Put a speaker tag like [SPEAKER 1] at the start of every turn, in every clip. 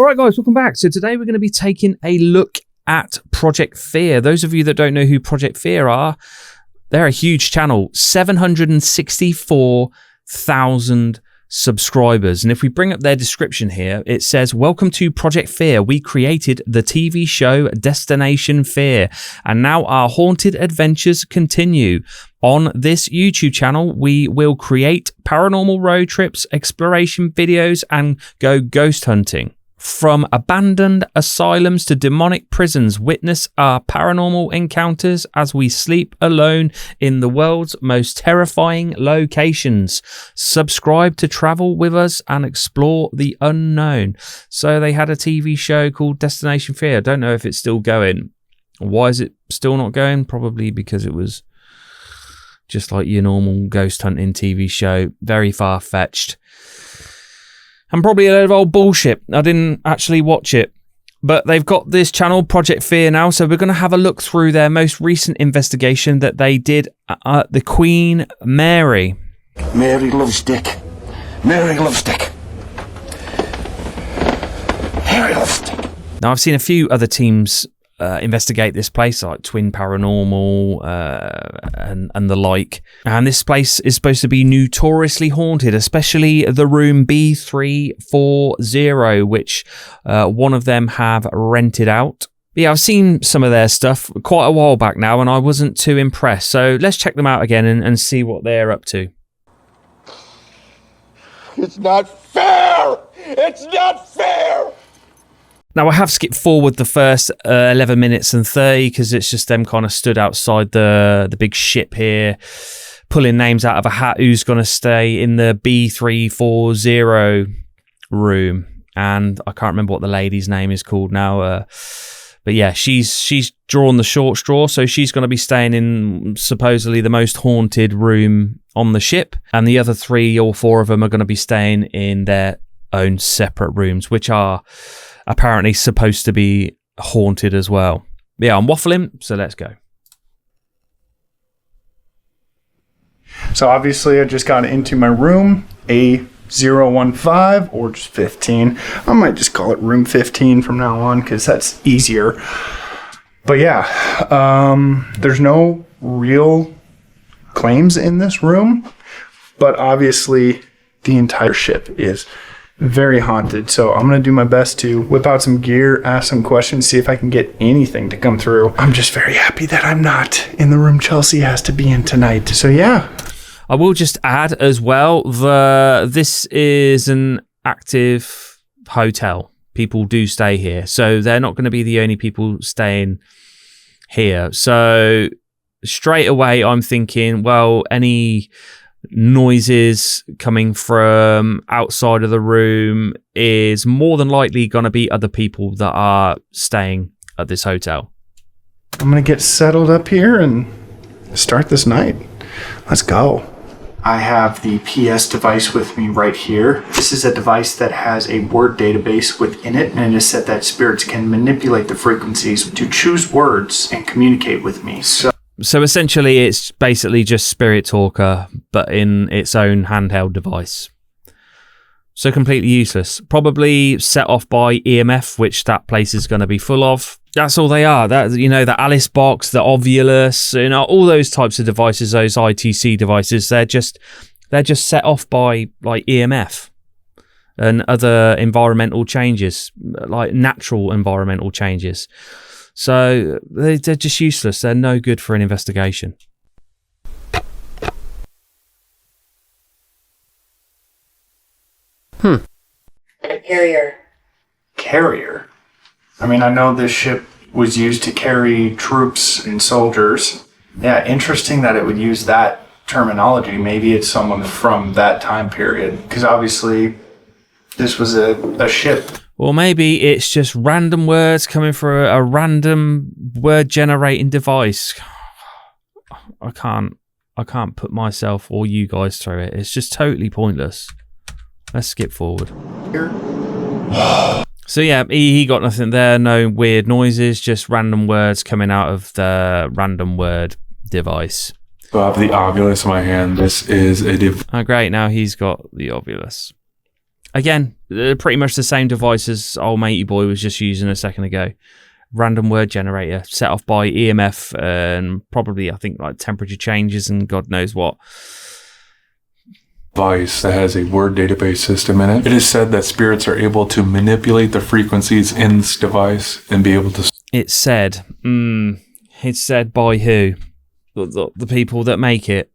[SPEAKER 1] All right, guys, welcome back. So today we're going to be taking a look at Project Fear. Those of you that don't know who Project Fear are, they're a huge channel, 764,000 subscribers. And if we bring up their description here, it says, "Welcome to Project Fear. We created the TV show Destination Fear, and now our haunted adventures continue. On this YouTube channel, we will create paranormal road trips, exploration videos, and go ghost hunting. From abandoned asylums to demonic prisons, witness our paranormal encounters as we sleep alone in the world's most terrifying locations. Subscribe to travel with us and explore the unknown." So they had a TV show called Destination Fear. I don't know if it's still going. Why is it still not going? Probably because it was just like your normal ghost hunting TV show. Very far-fetched. And probably a load of old bullshit. I didn't actually watch it. But they've got this channel, Project Fear, now. So we're going to have a look through their most recent investigation that they did at the Queen Mary.
[SPEAKER 2] Mary loves Dick. Mary loves Dick. Mary loves Dick.
[SPEAKER 1] Now, I've seen a few other teams investigate this place, like Twin Paranormal and the like. And this place is supposed to be notoriously haunted, especially the Room B340, which one of them have rented out. Yeah, I've seen some of their stuff quite a while back now, and I wasn't too impressed. So let's check them out again and see what they're up to.
[SPEAKER 2] It's not fair! It's not fair!
[SPEAKER 1] Now, I have skipped forward the first 11 minutes and 30 because it's just them kind of stood outside the big ship here, pulling names out of a hat who's going to stay in the B340 room. And I can't remember what the lady's name is called now. But yeah, she's drawn the short straw. So she's going to be staying in supposedly the most haunted room on the ship. And the other 3 or 4 of them are going to be staying in their own separate rooms, which are apparently supposed to be haunted as well. Yeah, I'm waffling, so let's go.
[SPEAKER 3] So obviously I just got into my room, A015 or just 15. I might just call it room 15 from now on because that's easier. But yeah, there's no real claims in this room, but obviously the entire ship is very haunted. So I'm going to do my best to whip out some gear, ask some questions, see if I can get anything to come through. I'm just very happy that I'm not in the room Chelsea has to be in tonight. So yeah.
[SPEAKER 1] I will just add as well, this is an active hotel. People do stay here. So they're not going to be the only people staying here. So straight away I'm thinking, well, any noises coming from outside of the room is more than likely going to be other people that are staying at this hotel.
[SPEAKER 3] I'm going to get settled up here and start this night. Let's go. I have the PS device with me right here. This is a device that has a word database within it, and it is said that spirits can manipulate the frequencies to choose words and communicate with me. So
[SPEAKER 1] essentially, it's basically just Spirit Talker, but in its own handheld device. So completely useless. Probably set off by EMF, which that place is going to be full of. That's all they are. That, you know, the Alice box, the Ovilus, you know, all those types of devices, those ITC devices, they're just set off by like EMF and other environmental changes, like natural environmental changes. So they're just useless. They're no good for an investigation.
[SPEAKER 3] Carrier? I mean, I know this ship was used to carry troops and soldiers. Yeah, interesting that it would use that terminology. Maybe it's someone from that time period. Because obviously, this was a ship.
[SPEAKER 1] Or maybe it's just random words coming from a random word generating device. I can't put myself or you guys through it. It's just totally pointless. Let's skip forward. So yeah, he got nothing there. No weird noises, just random words coming out of the random word device.
[SPEAKER 4] So I have the Ovilus in my hand. This is a
[SPEAKER 1] Oh great, now he's got the Ovilus. Again, pretty much the same device as old matey boy was just using a second ago. Random word generator set off by EMF and probably, I think, like temperature changes and God knows what.
[SPEAKER 4] Device that has a word database system in it. It is said that spirits are able to manipulate the frequencies in this device and be able to...
[SPEAKER 1] It's said. It's said by who? The people that make it.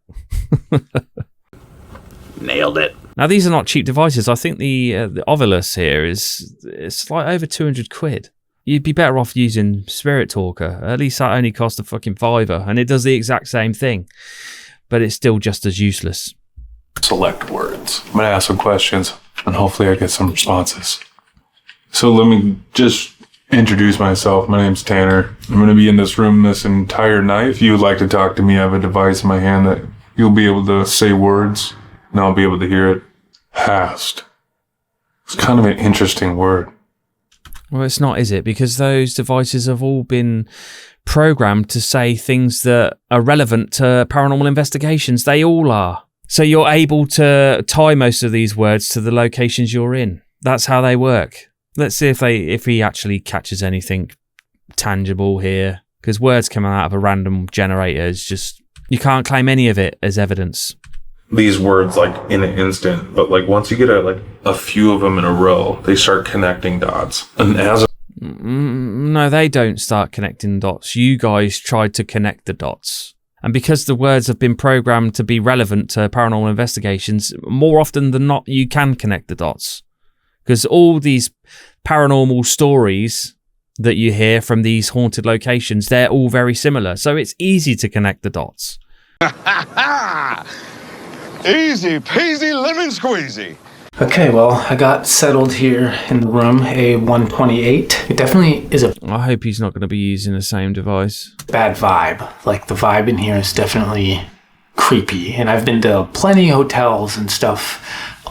[SPEAKER 3] Nailed it.
[SPEAKER 1] Now, these are not cheap devices. I think the Ovilus here it's like over 200 quid. You'd be better off using Spirit Talker. At least that only costs a fucking $5, and it does the exact same thing. But it's still just as useless.
[SPEAKER 4] Select words. I'm going to ask some questions, and hopefully I get some responses. So let me just introduce myself. My name's Tanner. I'm going to be in this room this entire night. If you would like to talk to me, I have a device in my hand that you'll be able to say words, and I'll be able to hear it. Past. It's kind of an interesting word.
[SPEAKER 1] Well, it's not, is it? Because those devices have all been programmed to say things that are relevant to paranormal investigations. They all are. So you're able to tie most of these words to the locations you're in. That's how they work. Let's see if he actually catches anything tangible here. Because words coming out of a random generator is just... You can't claim any of it as evidence.
[SPEAKER 4] These words like in an instant, but like once you get a few of them in a row, they start connecting dots. And as
[SPEAKER 1] no, they don't start connecting dots. You guys tried to connect the dots. And because the words have been programmed to be relevant to paranormal investigations, more often than not, you can connect the dots. Because all these paranormal stories that you hear from these haunted locations, they're all very similar. So it's easy to connect the dots.
[SPEAKER 2] Easy peasy lemon squeezy.
[SPEAKER 5] Okay, well, I got settled here in the room, A128. It definitely is a
[SPEAKER 1] I hope he's not going to be using the same device.
[SPEAKER 5] bad vibe. Like, the vibe in here is definitely creepy. And I've been to plenty of hotels and stuff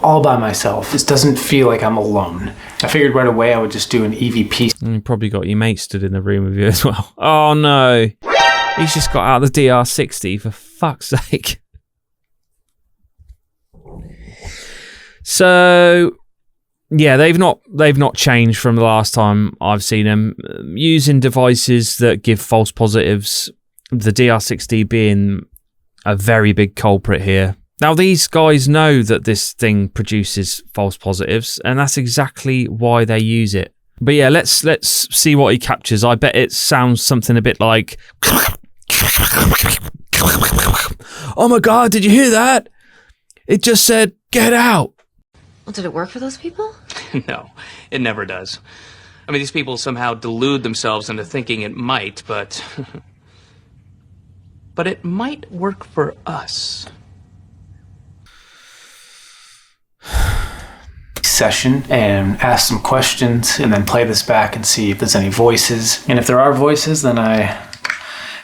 [SPEAKER 5] all by myself. This doesn't feel like I'm alone. I figured right away I would just do an EVP.
[SPEAKER 1] You probably got your mate stood in the room with you as well. Oh, no. He's just got out of the DR60, for fuck's sake. So, yeah, they've not changed from the last time I've seen them. Using devices that give false positives, the DR60 being a very big culprit here. Now, these guys know that this thing produces false positives, and that's exactly why they use it. But yeah, let's see what he captures. I bet it sounds something a bit like... Oh my God, did you hear that? It just said, get out.
[SPEAKER 6] Well, did it work for those people?
[SPEAKER 7] No, it never does. I mean, these people somehow delude themselves into thinking it might, but... but it might work for us.
[SPEAKER 5] Session and ask some questions and then play this back and see if there's any voices. And if there are voices, then I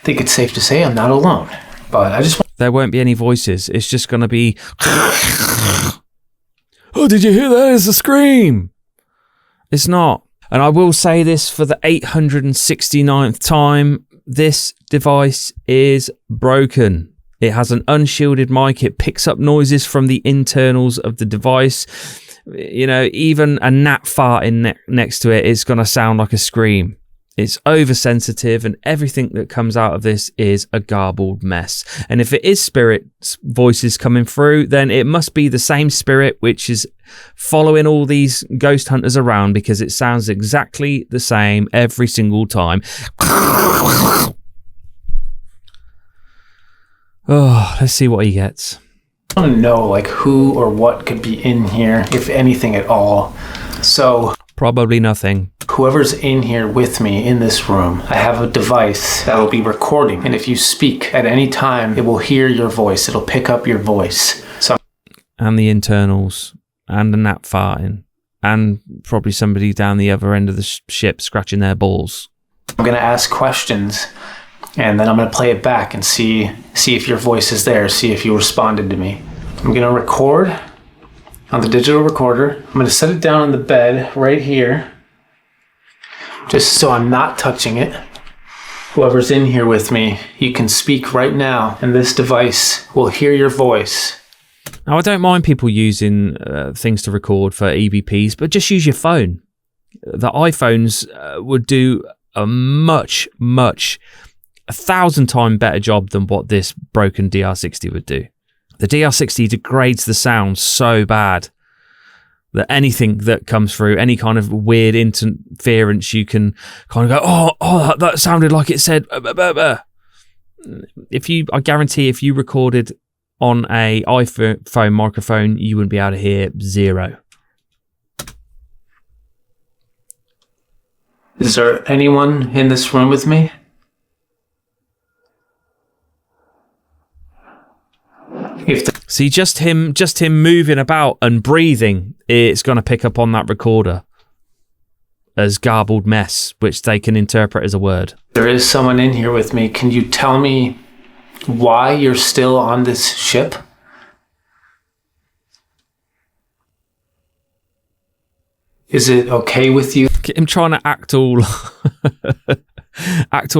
[SPEAKER 5] think it's safe to say I'm not alone. But I just...
[SPEAKER 1] There won't be any voices. It's just going to be... Oh, did you hear that? It's a scream. It's not. And I will say this for the 869th time. This device is broken. It has an unshielded mic. It picks up noises from the internals of the device. You know, even a gnat farting next to it is going to sound like a scream. It's oversensitive, and everything that comes out of this is a garbled mess. And if it is spirit voices coming through, then it must be the same spirit which is following all these ghost hunters around, because it sounds exactly the same every single time. Oh, let's see what he gets.
[SPEAKER 5] I want to know, like, who or what could be in here, if anything at all. So...
[SPEAKER 1] Probably nothing.
[SPEAKER 5] Whoever's in here with me in this room, I have a device that will be recording. And if you speak at any time, it will hear your voice. It'll pick up your voice. So,
[SPEAKER 1] and the internals. And the gnat farting. And probably somebody down the other end of the ship scratching their balls.
[SPEAKER 5] I'm going to ask questions. And then I'm going to play it back and see if your voice is there. See if you responded to me. I'm going to record on the digital recorder. I'm going to set it down on the bed right here, just so I'm not touching it. Whoever's in here with me, you can speak right now, and this device will hear your voice.
[SPEAKER 1] Now, I don't mind people using things to record for EVPs, but just use your phone. The iPhones would do a much, 1,000 times better job than what this broken DR60 would do. The DR60 degrades the sound so bad that anything that comes through, any kind of weird interference, you can kind of go, oh, that sounded like it said, I guarantee if you recorded on a iPhone microphone, you wouldn't be able to hear zero.
[SPEAKER 5] Is there anyone in this room with me?
[SPEAKER 1] See, just him moving about and breathing, it's going to pick up on that recorder as garbled mess, which they can interpret as a word.
[SPEAKER 5] There is someone in here with me. Can you tell me why you're still on this ship? Is it okay with you?
[SPEAKER 1] Him trying to act all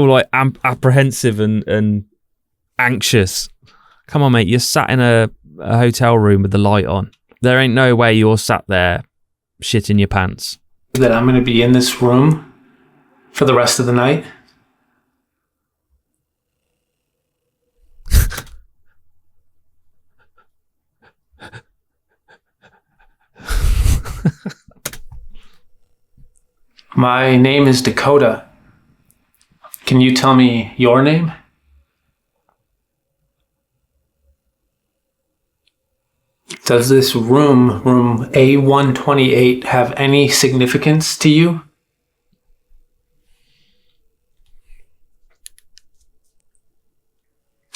[SPEAKER 1] like apprehensive and anxious. Come on, mate. You're sat in a hotel room with the light on. There ain't no way you're sat there shitting your pants.
[SPEAKER 5] That I'm going to be in this room for the rest of the night? My name is Dakota. Can you tell me your name? Does this room A128, have any significance to you?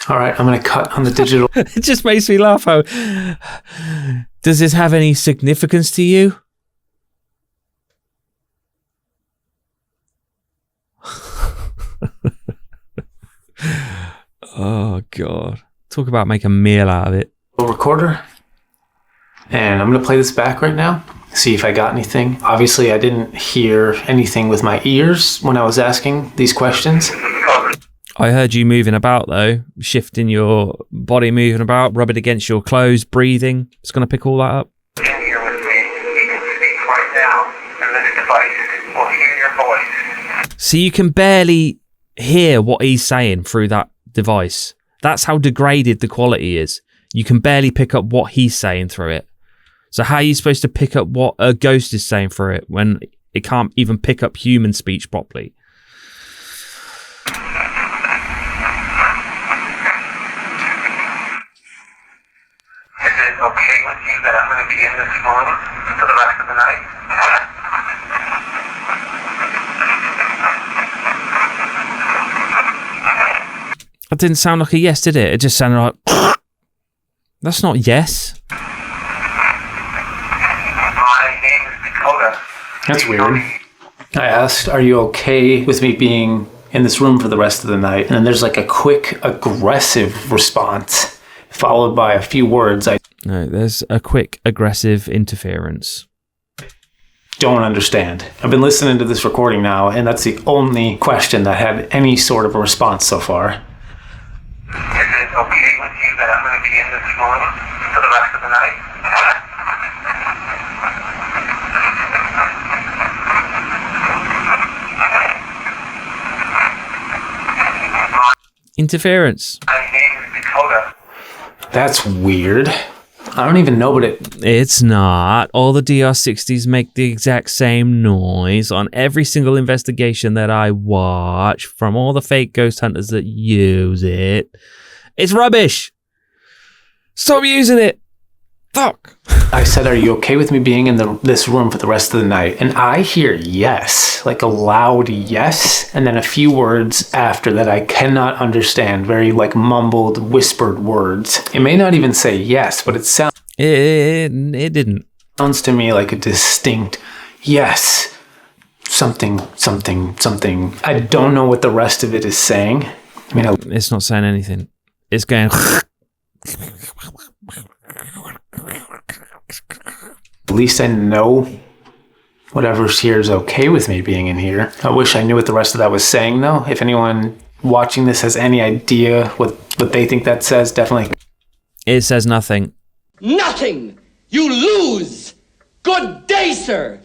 [SPEAKER 5] All right, I'm going to cut on the digital.
[SPEAKER 1] It just makes me laugh. How does this have any significance to you? Oh, God. Talk about make a meal out of it.
[SPEAKER 5] Recorder. And I'm going to play this back right now, see if I got anything. Obviously, I didn't hear anything with my ears when I was asking these questions.
[SPEAKER 1] I heard you moving about, though. Shifting your body, moving about, rubbing against your clothes, breathing. It's going to pick all that up.
[SPEAKER 8] In here with me. You can speak right now, and this device will hear your voice.
[SPEAKER 1] So you can barely hear what he's saying through that device. That's how degraded the quality is. You can barely pick up what he's saying through it. So how are you supposed to pick up what a ghost is saying through it when it can't even pick up human speech properly?
[SPEAKER 8] Is it okay with you that I'm going to be in this room for the rest of the night?
[SPEAKER 1] That didn't sound like a yes, did it? It just sounded like... That's not yes.
[SPEAKER 8] My name is Dakota.
[SPEAKER 5] That's weird. I asked, are you okay with me being in this room for the rest of the night? And then there's like a quick, aggressive response, followed by a few words I
[SPEAKER 1] No, there's a quick, aggressive interference.
[SPEAKER 5] don't understand. I've been listening to this recording now, and that's the only question that had any sort of a response so far.
[SPEAKER 8] Is it okay with you that I'm going to be in this room for the rest of the night?
[SPEAKER 1] Interference.
[SPEAKER 8] My name is Dakota.
[SPEAKER 5] That's weird. I don't even know what it...
[SPEAKER 1] It's not. All the DR60s make the exact same noise on every single investigation that I watch from all the fake ghost hunters that use it. It's rubbish. Stop using it. Fuck.
[SPEAKER 5] I said, are you okay with me being in this room for the rest of the night? And I hear yes, like a loud yes, and then a few words after that I cannot understand, very like mumbled, whispered words. It may not even say yes, but it sounds...
[SPEAKER 1] It didn't.
[SPEAKER 5] Sounds to me like a distinct yes. Something, something, something. I don't know what the rest of it is saying. I mean,
[SPEAKER 1] It's not saying anything. It's going...
[SPEAKER 5] at least I know whatever's here is okay with me being in here. I wish I knew what the rest of that was saying, though. If anyone watching this has any idea what they think that says, definitely.
[SPEAKER 1] It says nothing.
[SPEAKER 2] Nothing! You lose! Good day, sir!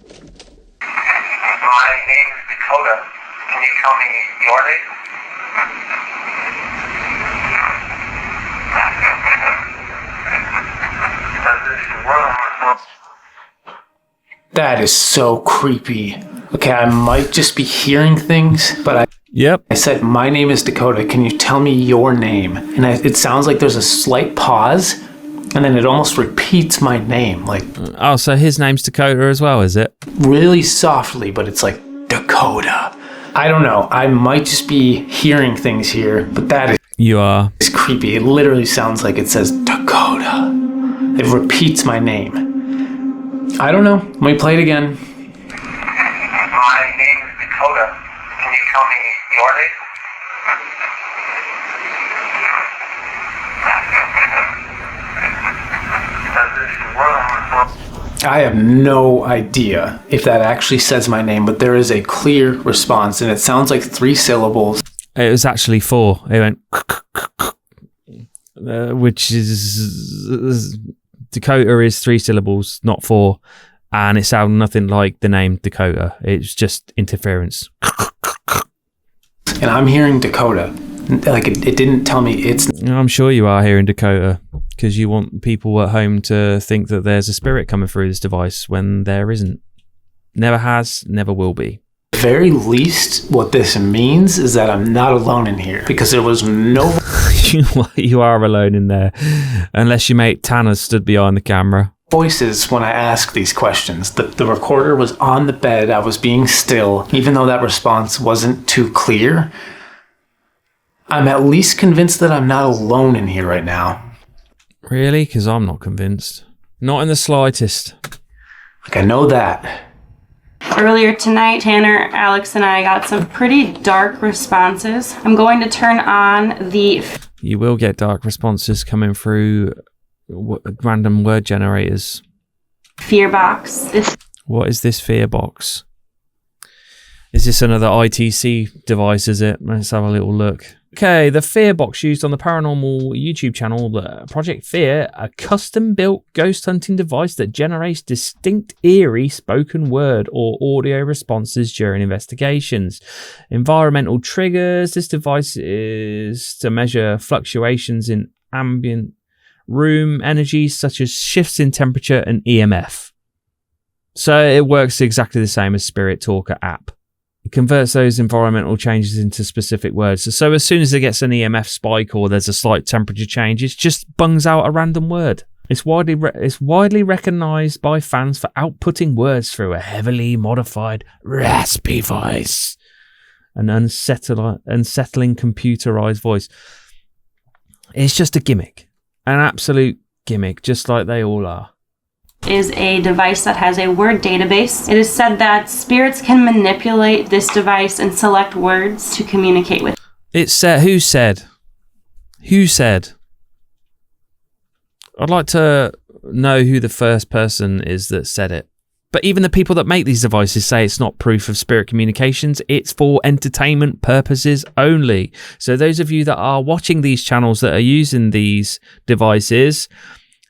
[SPEAKER 8] My name is Dakota. Can you tell me your name? Does this room...
[SPEAKER 5] That is so creepy. Okay, I might just be hearing things, but I said, my name is Dakota. Can you tell me your name? And it sounds like there's a slight pause, and then it almost repeats my name. Like,
[SPEAKER 1] oh, so his name's Dakota as well, is it?
[SPEAKER 5] Really softly, but it's like, Dakota. I don't know. I might just be hearing things here, but that is creepy. It literally sounds like it says Dakota. It repeats my name. I don't know. Let me play it again.
[SPEAKER 8] My name is Dakota. Can you tell me your name? Does this room...
[SPEAKER 5] I have no idea if that actually says my name, but there is a clear response, and it sounds like 3 syllables.
[SPEAKER 1] It was actually 4. It went, which is Dakota is 3 syllables, not 4, and it sounded nothing like the name Dakota. It's just interference.
[SPEAKER 5] And I'm hearing Dakota. Like it didn't tell me it's...
[SPEAKER 1] I'm sure you are hearing Dakota, because you want people at home to think that there's a spirit coming through this device when there isn't. Never has, never will be.
[SPEAKER 5] Very least, what this means is that I'm not alone in here, because there was no...
[SPEAKER 1] You are alone in there, unless your mate Tanner stood behind the camera.
[SPEAKER 5] Voices when I ask these questions. The recorder was on the bed. I was being still, even though that response wasn't too clear. I'm at least convinced that I'm not alone in here right now.
[SPEAKER 1] Really? Because I'm not convinced. Not in the slightest.
[SPEAKER 5] Like, I know that.
[SPEAKER 9] Earlier tonight, Tanner, Alex, and I got some pretty dark responses. I'm going to turn on the...
[SPEAKER 1] You will get dark responses coming through random word generators.
[SPEAKER 9] Fear box.
[SPEAKER 1] What is this fear box? Is this another ITC device, is it? Let's have a little look. Okay, the fear box used on the Paranormal YouTube channel, the Project Fear, a custom-built ghost hunting device that generates distinct, eerie spoken word or audio responses during investigations. Environmental triggers. This device is to measure fluctuations in ambient room energy, such as shifts in temperature and EMF. So it works exactly the same as Spirit Talker app. It converts those environmental changes into specific words. So as soon as it gets an EMF spike or there's a slight temperature change, it just bungs out a random word. It's widely recognised by fans for outputting words through a heavily modified, raspy voice. An unsettling computerised voice. It's just a gimmick. An absolute gimmick, just like they all are.
[SPEAKER 9] Is a device that has a word database. It is said that spirits can manipulate this device and select words to communicate with.
[SPEAKER 1] It said, who said? Who said? I'd like to know who the first person is that said it. But even the people that make these devices say it's not proof of spirit communications, it's for entertainment purposes only. So those of you that are watching these channels that are using these devices,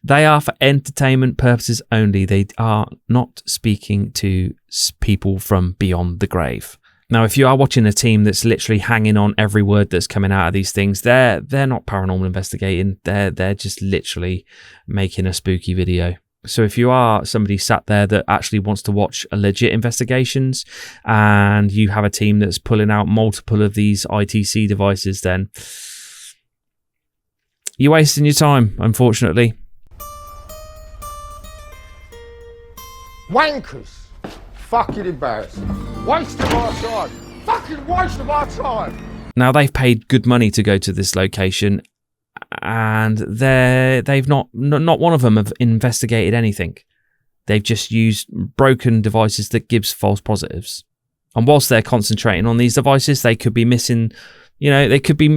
[SPEAKER 1] they are for entertainment purposes only. They are not speaking to people from beyond the grave. Now, if you are watching a team that's literally hanging on every word that's coming out of these things, they're not paranormal investigating. They're just literally making a spooky video. So if you are somebody sat there that actually wants to watch a legit investigations and you have a team that's pulling out multiple of these ITC devices, then you're wasting your time, unfortunately.
[SPEAKER 2] Wankers! Fucking embarrassing. Waste of our time. Fucking waste of our time.
[SPEAKER 1] Now, they've paid good money to go to this location, and they've not one of them have investigated anything. They've just used broken devices that gives false positives. And whilst they're concentrating on these devices, they could be missing, there could be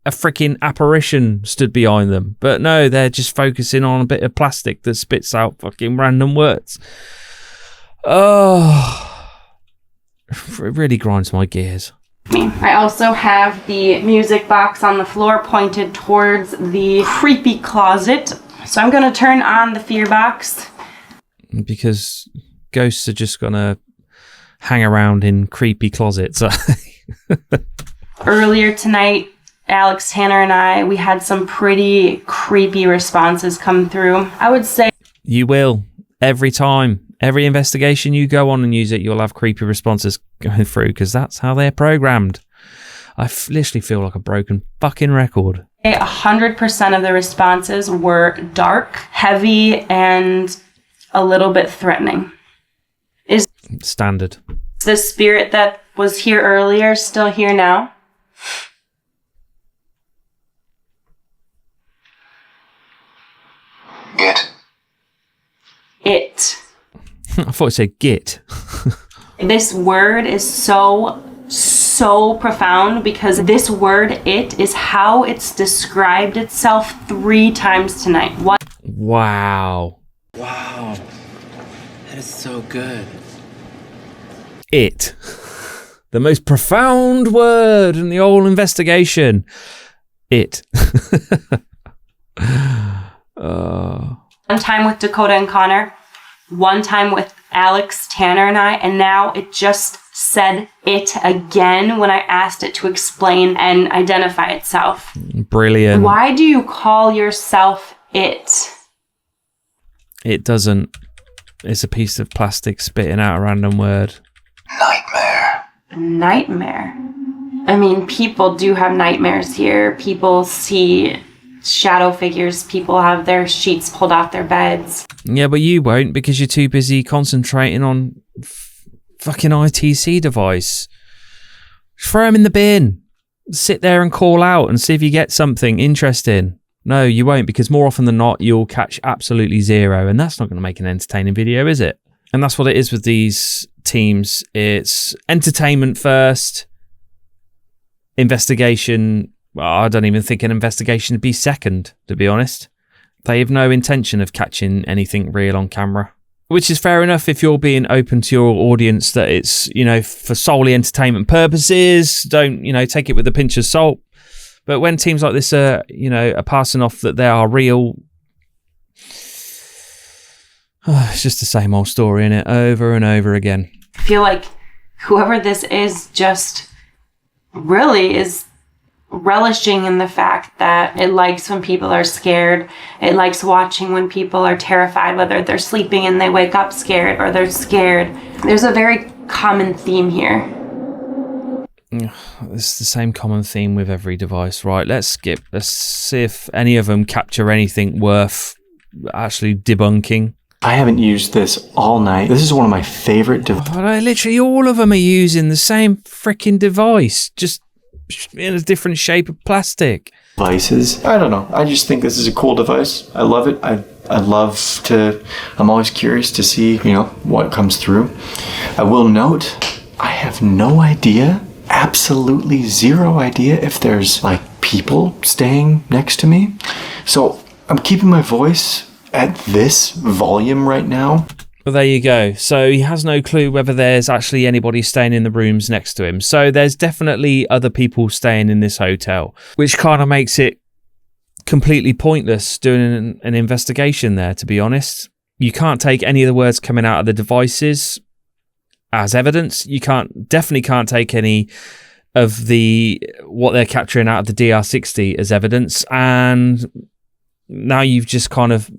[SPEAKER 1] a freaking apparition stood behind them. But no, they're just focusing on a bit of plastic that spits out fucking random words. Oh, it really grinds my gears.
[SPEAKER 9] I also have the music box on the floor pointed towards the creepy closet. So I'm going to turn on the fear box.
[SPEAKER 1] Because ghosts are just going to hang around in creepy closets.
[SPEAKER 9] Earlier tonight, Alex, Tanner, and we had some pretty creepy responses come through. I would say...
[SPEAKER 1] You will. Every time. Every investigation you go on and use it, you'll have creepy responses going through, because that's how they're programmed. I literally feel like a broken fucking record.
[SPEAKER 9] 100% of the responses were dark, heavy, and a little bit threatening. Is
[SPEAKER 1] standard.
[SPEAKER 9] The spirit that was here earlier still here now?
[SPEAKER 8] Get.
[SPEAKER 9] It.
[SPEAKER 1] I thought it said git.
[SPEAKER 9] This word is so profound, because this word, it, is how it's described itself 3 times tonight. What?
[SPEAKER 1] Wow.
[SPEAKER 10] Wow. That is so good.
[SPEAKER 1] It. The most profound word in the whole investigation. It.
[SPEAKER 9] One time with Dakota and Connor, one time with Alex, Tanner, and now it just said it again when I asked it to explain and identify itself.
[SPEAKER 1] Brilliant.
[SPEAKER 9] Why do you call yourself it?
[SPEAKER 1] It doesn't. It's a piece of plastic spitting out a random word.
[SPEAKER 8] Nightmare.
[SPEAKER 9] Nightmare? I mean, people do have nightmares here. People see shadow figures. People have their sheets pulled off their beds.
[SPEAKER 1] Yeah, but you won't, because you're too busy concentrating on fucking ITC device. Throw them in the bin. Sit there and call out and see if you get something interesting. No, you won't, because more often than not, you'll catch absolutely zero, and that's not going to make an entertaining video, is it? And that's what it is with these teams. It's entertainment first, investigation. Well, I don't even think an investigation would be second, to be honest. They have no intention of catching anything real on camera, which is fair enough if you're being open to your audience that it's, you know, for solely entertainment purposes. Don't, you know, take it with a pinch of salt. But when teams like this are, you know, are passing off that they are real, it's just the same old story, innit? Over and over again.
[SPEAKER 9] I feel like whoever this is just really is relishing in the fact that it likes when people are scared. It likes watching when people are terrified, whether they're sleeping and they wake up scared or they're scared. There's a very common theme here.
[SPEAKER 1] It's the same common theme with every device, right? Let's skip. Let's see if any of them capture anything worth actually debunking.
[SPEAKER 11] I haven't used this all night. This is one of my favorite devices.
[SPEAKER 1] Literally all of them are using the same freaking device, just in a different shape of plastic.
[SPEAKER 11] Devices. I don't know. I just think this is a cool device. I love it. I'm always curious to see, you know, what comes through. I will note, I have no idea, absolutely zero idea if there's like people staying next to me. So I'm keeping my voice at this volume right now.
[SPEAKER 1] Well, there you go. So he has no clue whether there's actually anybody staying in the rooms next to him. So there's definitely other people staying in this hotel, which kind of makes it completely pointless doing an investigation there, to be honest. You can't take any of the words coming out of the devices as evidence. You definitely can't take any of what they're capturing out of the DR60 as evidence. And now you've just kind of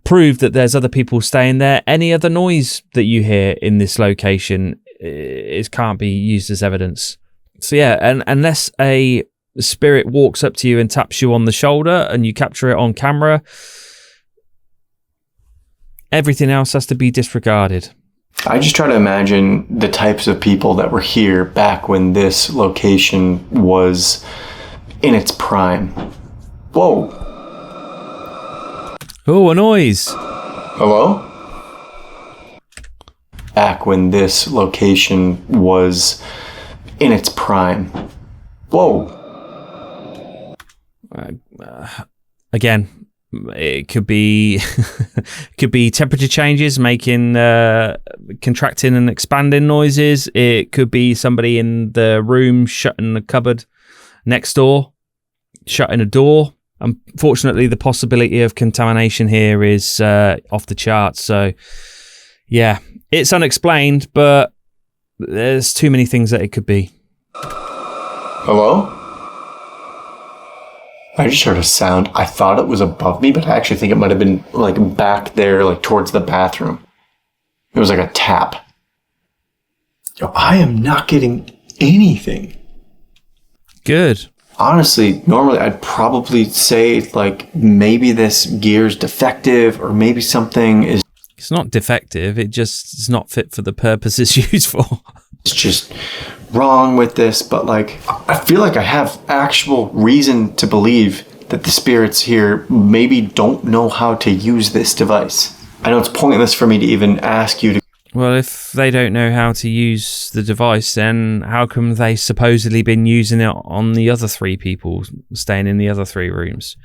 [SPEAKER 1] proved that there's other people staying there. Any other noise that you hear in this location can't be used as evidence. So yeah, and unless a spirit walks up to you and taps you on the shoulder and you capture it on camera, everything else has to be disregarded.
[SPEAKER 11] I just try to imagine the types of people that were here back when this location was in its prime. Whoa.
[SPEAKER 1] Oh, a noise.
[SPEAKER 11] Hello? Back when this location was in its prime. Whoa.
[SPEAKER 1] Again, it could be temperature changes making contracting and expanding noises. It could be somebody in the room shutting the cupboard next door, shutting a door. Unfortunately, the possibility of contamination here is off the charts. So, yeah, it's unexplained, but there's too many things that it could be.
[SPEAKER 11] Hello? I just heard a sound. I thought it was above me, but I actually think it might have been like back there, like towards the bathroom. It was like a tap. Yo, I am not getting anything.
[SPEAKER 1] Good.
[SPEAKER 11] Honestly, normally I'd probably say like maybe this gear's defective or maybe something is...
[SPEAKER 1] It's not defective. It just is not fit for the purpose it's used for.
[SPEAKER 11] It's just wrong with this, but like I feel like I have actual reason to believe that the spirits here maybe don't know how to use this device. I know it's pointless for me to even ask you to...
[SPEAKER 1] Well, if they don't know how to use the device, then how come they supposedly been using it on the other 3 people staying in the other 3 rooms?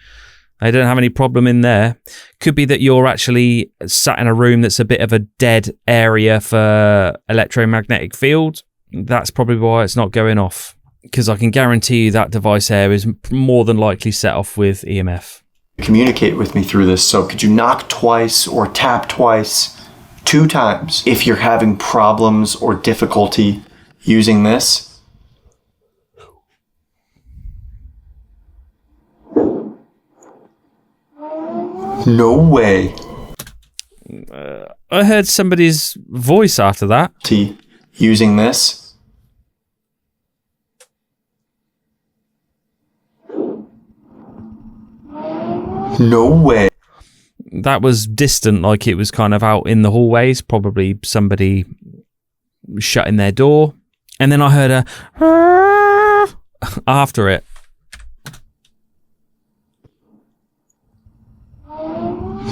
[SPEAKER 1] They don't have any problem in there. Could be that you're actually sat in a room that's a bit of a dead area for electromagnetic field. That's probably why it's not going off. Because I can guarantee you that device there is more than likely set off with EMF.
[SPEAKER 11] Communicate with me through this. So could you knock twice or tap twice, 2 times, if you're having problems or difficulty using this? No way.
[SPEAKER 1] I heard somebody's voice after that.
[SPEAKER 11] Using this? No way.
[SPEAKER 1] That was distant, like it was kind of out in the hallways, probably somebody shutting their door. And then I heard a after it.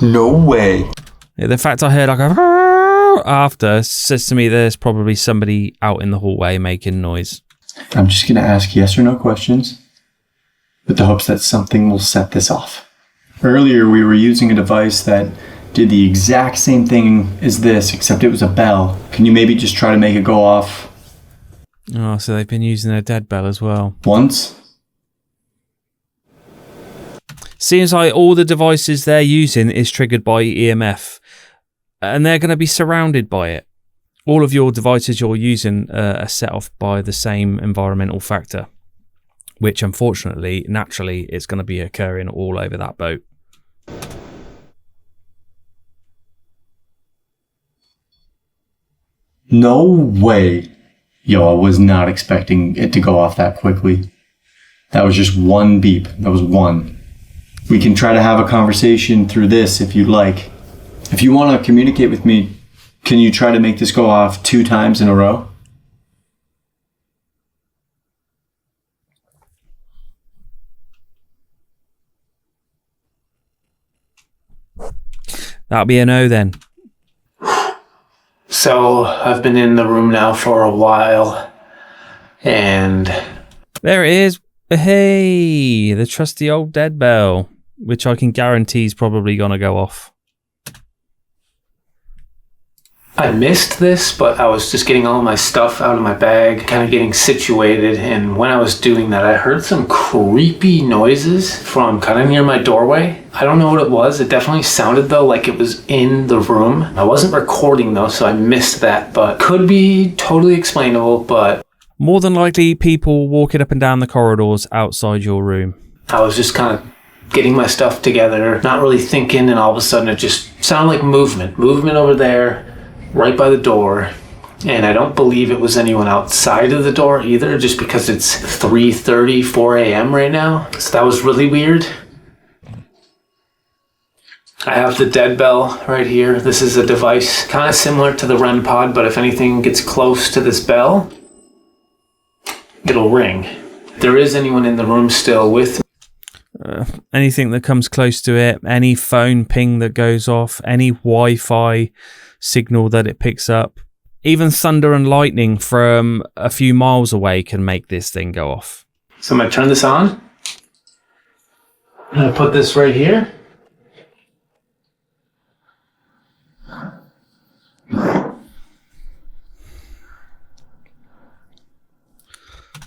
[SPEAKER 11] No way.
[SPEAKER 1] Yeah, the fact I heard like a after says to me there's probably somebody out in the hallway making noise.
[SPEAKER 11] I'm just going to ask yes or no questions with the hopes that something will set this off. Earlier, we were using a device that did the exact same thing as this, except it was a bell. Can you maybe just try to make it go off?
[SPEAKER 1] Oh, so they've been using a dead bell as well.
[SPEAKER 11] Once?
[SPEAKER 1] Seems like all the devices they're using is triggered by EMF, and they're going to be surrounded by it. All of your devices you're using are set off by the same environmental factor, which unfortunately, naturally, is going to be occurring all over that boat.
[SPEAKER 11] No way. Yo, I was not expecting it to go off that quickly. That was just one beep. That was one. We can try to have a conversation through this if you'd like. If you want to communicate with me, can you try to make this go off 2 times in a row?
[SPEAKER 1] That'll be a no then.
[SPEAKER 5] So I've been in the room now for a while, and
[SPEAKER 1] there it is. Hey, the trusty old dead bell, which I can guarantee is probably going to go off.
[SPEAKER 5] I missed this, but I was just getting all my stuff out of my bag, kind of getting situated, and when I was doing that, I heard some creepy noises from kind of near my doorway. I don't know what it was. It definitely sounded, though, like it was in the room. I wasn't recording, though, so I missed that, but could be totally explainable, but...
[SPEAKER 1] More than likely, people walking up and down the corridors outside your room.
[SPEAKER 5] I was just kind of getting my stuff together, not really thinking, and all of a sudden it just sounded like movement over there, right by the door. And I don't believe it was anyone outside of the door either, just because it's 3:30, 4 a.m. right now. So that was really weird. I have the dead bell right here. This is a device kind of similar to the Rem Pod, but if anything gets close to this bell, it'll ring. If there is anyone in the room still with me.
[SPEAKER 1] Anything that comes close to it, any phone ping that goes off, any Wi-Fi signal that it picks up, even thunder and lightning from a few miles away can make this thing go off.
[SPEAKER 5] So I'm going to turn this on. I'm going to put this right here.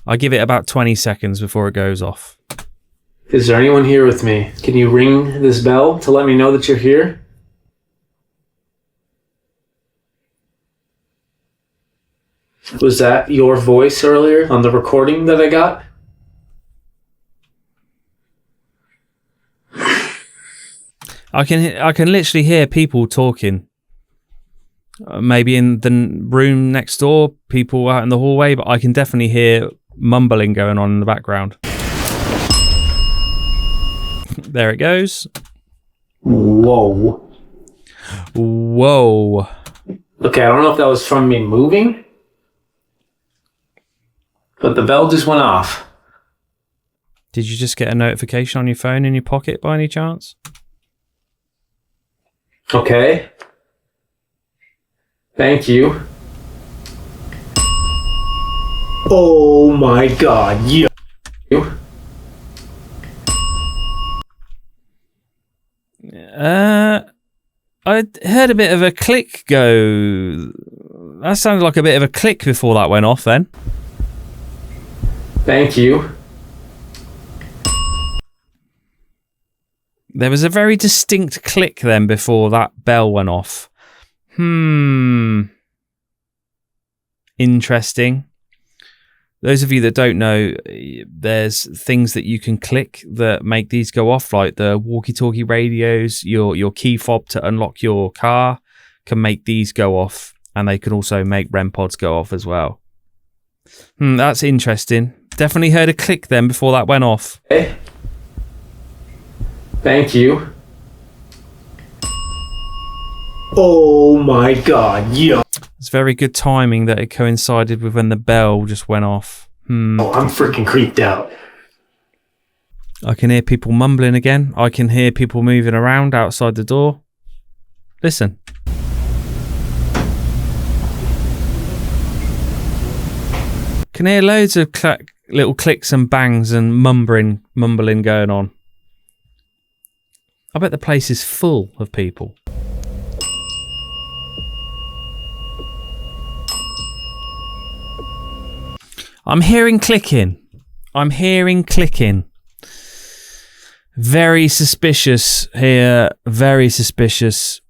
[SPEAKER 1] I give it about 20 seconds before it goes off.
[SPEAKER 5] Is there anyone here with me? Can you ring this bell to let me know that you're here? Was that your voice earlier on the recording that I got?
[SPEAKER 1] I can literally hear people talking. Maybe in the room next door, people out in the hallway, but I can definitely hear mumbling going on in the background. There it goes.
[SPEAKER 5] Whoa.
[SPEAKER 1] Whoa.
[SPEAKER 5] Okay, I don't know if that was from me moving, but the bell just went off.
[SPEAKER 1] Did you just get a notification on your phone in your pocket by any chance?
[SPEAKER 5] Okay. Thank you. Oh my god, you.
[SPEAKER 1] I heard a bit of a click go. That sounded like a bit of a click before that went off then.
[SPEAKER 5] Thank you.
[SPEAKER 1] There was a very distinct click then before that bell went off. Interesting. Those of you that don't know, there's things that you can click that make these go off, like the walkie-talkie radios, your key fob to unlock your car can make these go off, and they can also make Rem Pods go off as well. That's interesting. Definitely heard a click then before that went off.
[SPEAKER 5] Hey. Thank you. Oh my god, yo.
[SPEAKER 1] It's very good timing that it coincided with when the bell just went off.
[SPEAKER 5] Oh, I'm freaking creeped out.
[SPEAKER 1] I can hear people mumbling again. I can hear people moving around outside the door. Listen. Can hear loads of little clicks and bangs and mumbling going on. I bet the place is full of people. I'm hearing clicking. Very suspicious here. Very suspicious.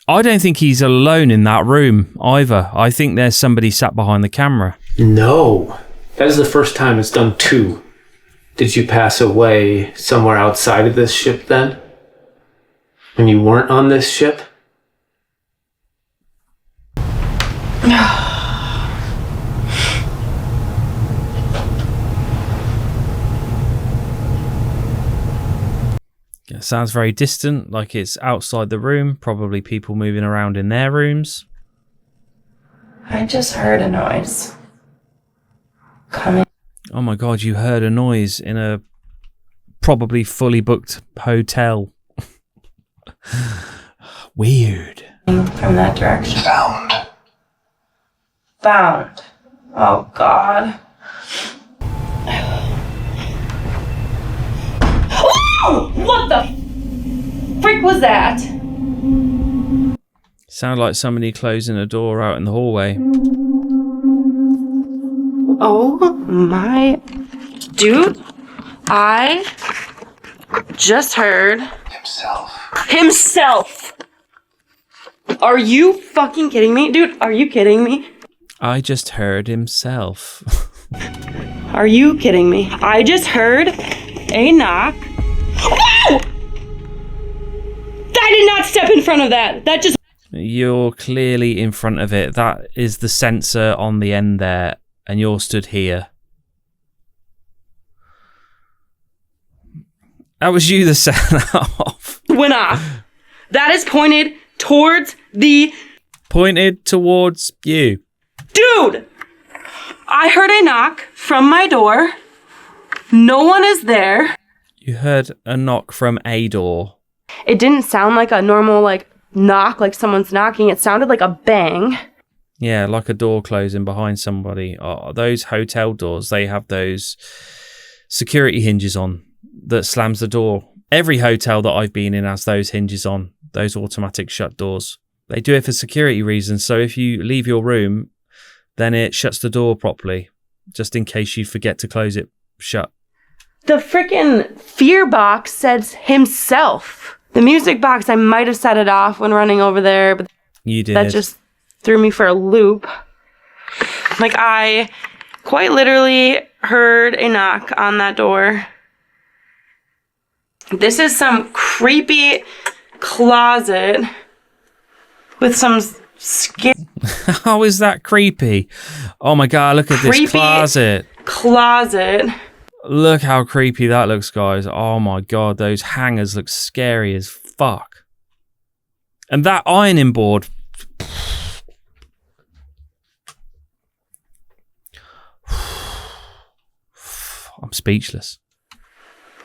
[SPEAKER 1] I don't think he's alone in that room either. I think there's somebody sat behind the camera.
[SPEAKER 5] No. That is the first time it's done two. Did you pass away somewhere outside of this ship then? When you weren't on this ship?
[SPEAKER 1] It sounds very distant, like it's outside the room. Probably people moving around in their rooms.
[SPEAKER 9] I just heard a noise coming.
[SPEAKER 1] Oh my god, you heard a noise in a probably fully booked hotel. Weird.
[SPEAKER 9] From that direction. Found. Oh god. What the frick was that?
[SPEAKER 1] Sound like somebody closing a door out in the hallway.
[SPEAKER 9] Oh my dude, I just heard himself. Are you fucking kidding me? Dude, are you kidding me?
[SPEAKER 1] I just heard himself.
[SPEAKER 9] Are you kidding me? I just heard a knock. Whoa! I did not step in front of that. That just...
[SPEAKER 1] You're clearly in front of it. That is the sensor on the end there, and you're stood here. That was you that set that off.
[SPEAKER 9] Went off. That is pointed towards the...
[SPEAKER 1] Pointed towards you.
[SPEAKER 9] Dude! I heard a knock from my door. No one is there.
[SPEAKER 1] You heard a knock from a door.
[SPEAKER 9] It didn't sound like a normal, knock, like someone's knocking. It sounded like a bang.
[SPEAKER 1] Yeah, like a door closing behind somebody. Oh, those hotel doors, they have those security hinges on that slams the door. Every hotel that I've been in has those hinges on, those automatic shut doors. They do it for security reasons. So if you leave your room, then it shuts the door properly, just in case you forget to close it shut.
[SPEAKER 9] The freaking fear box says himself. The music box, I might have set it off when running over there, but
[SPEAKER 1] you did.
[SPEAKER 9] That just threw me for a loop. Like, I quite literally heard a knock on that door. This is some creepy closet with some scary...
[SPEAKER 1] How is that creepy? Oh my god, look at this closet. Look how creepy that looks, guys. Oh my god, those hangers look scary as fuck. And that ironing board. I'm speechless.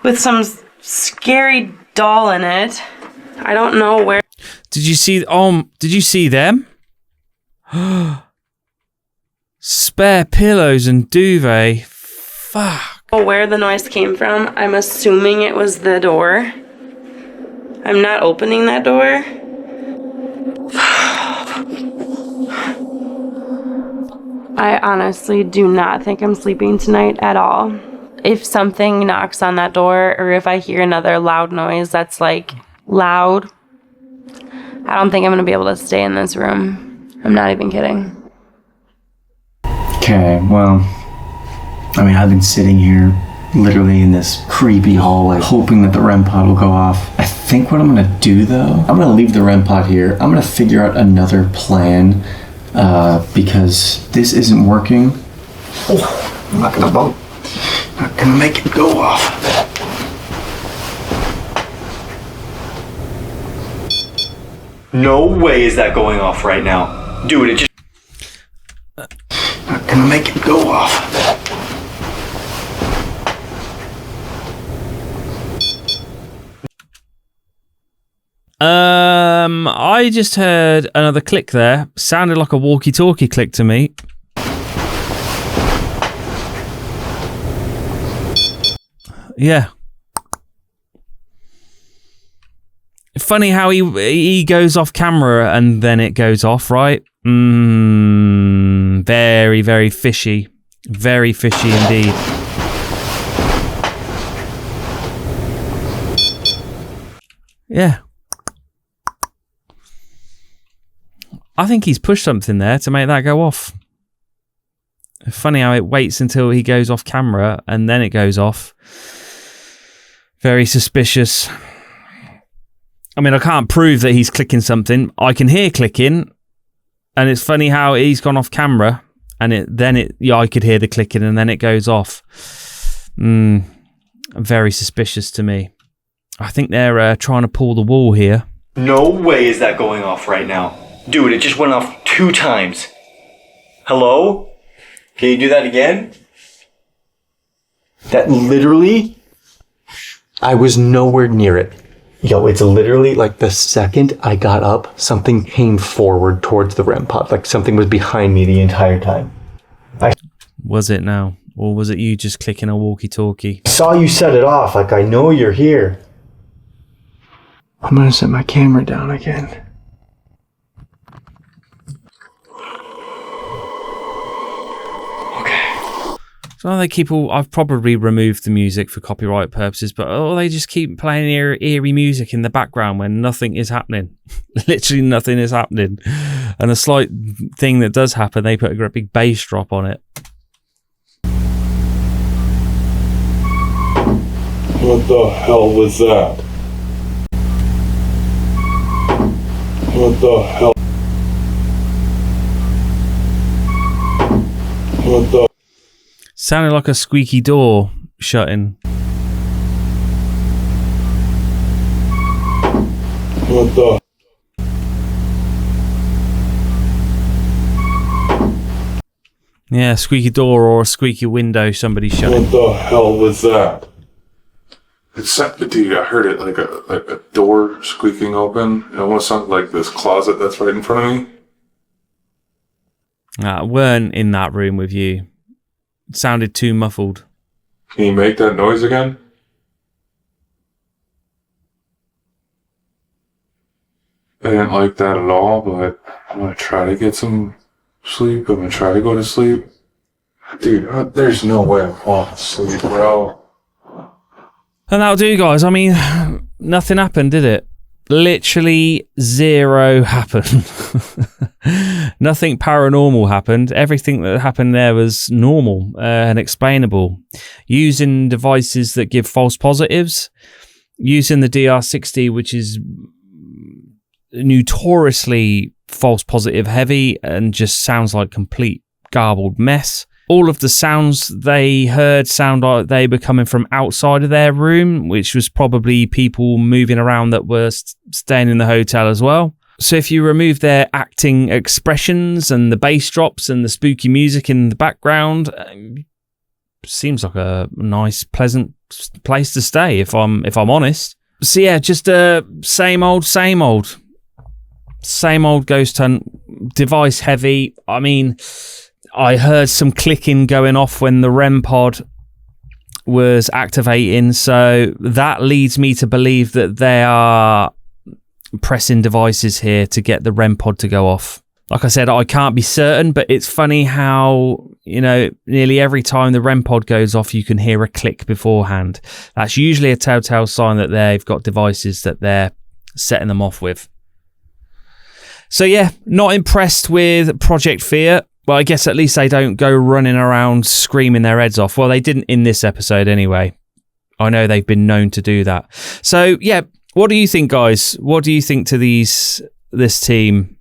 [SPEAKER 9] With some scary doll in it. I don't know where.
[SPEAKER 1] Did you see them? Spare pillows and duvet. Fuck.
[SPEAKER 9] Where the noise came from. I'm assuming it was the door. I'm not opening that door. I honestly do not think I'm sleeping tonight at all. If something knocks on that door or if I hear another loud noise that's like loud, I don't think I'm going to be able to stay in this room. I'm not even kidding.
[SPEAKER 11] Okay, well, I mean, I've been sitting here literally in this creepy hallway hoping that the Rem Pod will go off. I think what I'm going to do though, I'm going to leave the Rem Pod here. I'm going to figure out another plan because this isn't working. Oh, I'm not going to make it go off. No way is that going off right now. Dude, it just... Not gonna make it go off.
[SPEAKER 1] I just heard another click there. Sounded like a walkie-talkie click to me. Yeah. Funny how he goes off camera and then it goes off, right? Very, very fishy. Very fishy indeed. Yeah. I think he's pushed something there to make that go off. Funny how it waits until he goes off camera and then it goes off. Very suspicious. I mean, I can't prove that he's clicking something. I can hear clicking, and it's funny how he's gone off camera, and I could hear the clicking, and then it goes off. Very suspicious to me. I think they're trying to pull the wool here.
[SPEAKER 11] No way is that going off right now. Dude, it just went off 2 times. Hello? Can you do that again? That literally, I was nowhere near it. Yo, it's literally like the second I got up, something came forward towards the Rem Pod. Like something was behind me the entire time.
[SPEAKER 1] Was it now? Or was it you just clicking a walkie-talkie?
[SPEAKER 11] I saw you set it off. Like, I know you're here. I'm gonna set my camera down again.
[SPEAKER 1] So they keep I've probably removed the music for copyright purposes, but they just keep playing eerie music in the background when nothing is happening. Literally nothing is happening. And a slight thing that does happen, they put a great big bass drop on it.
[SPEAKER 4] What the hell was that? What the hell? What the?
[SPEAKER 1] Sounded like a squeaky door shutting.
[SPEAKER 4] What the?
[SPEAKER 1] Yeah, squeaky door or a squeaky window somebody shutting.
[SPEAKER 4] What the hell was that? Dude, I heard it like a door squeaking open. It almost sounded like this closet that's right in front of me.
[SPEAKER 1] I weren't in that room with you. It sounded too muffled.
[SPEAKER 4] Can you make that noise again? I didn't like that at all, but I'm gonna try to get some sleep. I'm gonna try to go to sleep. Dude, there's no way I'm falling asleep, bro.
[SPEAKER 1] And that'll do, guys. I mean, nothing happened, did it? Literally zero happened. Nothing paranormal happened. Everything that happened there was normal and explainable. Using devices that give false positives, using the DR60, which is notoriously false positive heavy and just sounds like complete garbled mess. All of the sounds they heard sound like they were coming from outside of their room, which was probably people moving around that were staying in the hotel as well. So if you remove their acting expressions and the bass drops and the spooky music in the background, seems like a nice, pleasant place to stay, if I'm honest. So yeah, just same old ghost hunt, device heavy. I mean, I heard some clicking going off when the Rem Pod was activating, so that leads me to believe that they are pressing devices here to get the Rem Pod to go off. Like I said, I can't be certain, but it's funny how, you know, nearly every time the Rem Pod goes off, you can hear a click beforehand. That's usually a telltale sign that they've got devices that they're setting them off with. So yeah, not impressed with Project Fear. Well, I guess at least they don't go running around screaming their heads off. Well, they didn't in this episode anyway. I know they've been known to do that. So, yeah, what do you think, guys? What do you think to this team?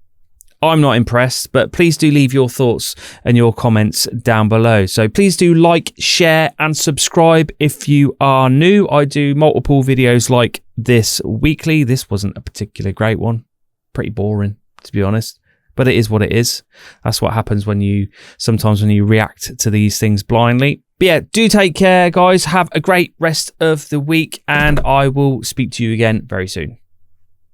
[SPEAKER 1] I'm not impressed, but please do leave your thoughts and your comments down below. So please do like, share, and subscribe if you are new. I do multiple videos like this weekly. This wasn't a particularly great one. Pretty boring, to be honest. But it is what it is. That's what happens when you react to these things blindly. But yeah, do take care, guys. Have a great rest of the week, and I will speak to you again very soon.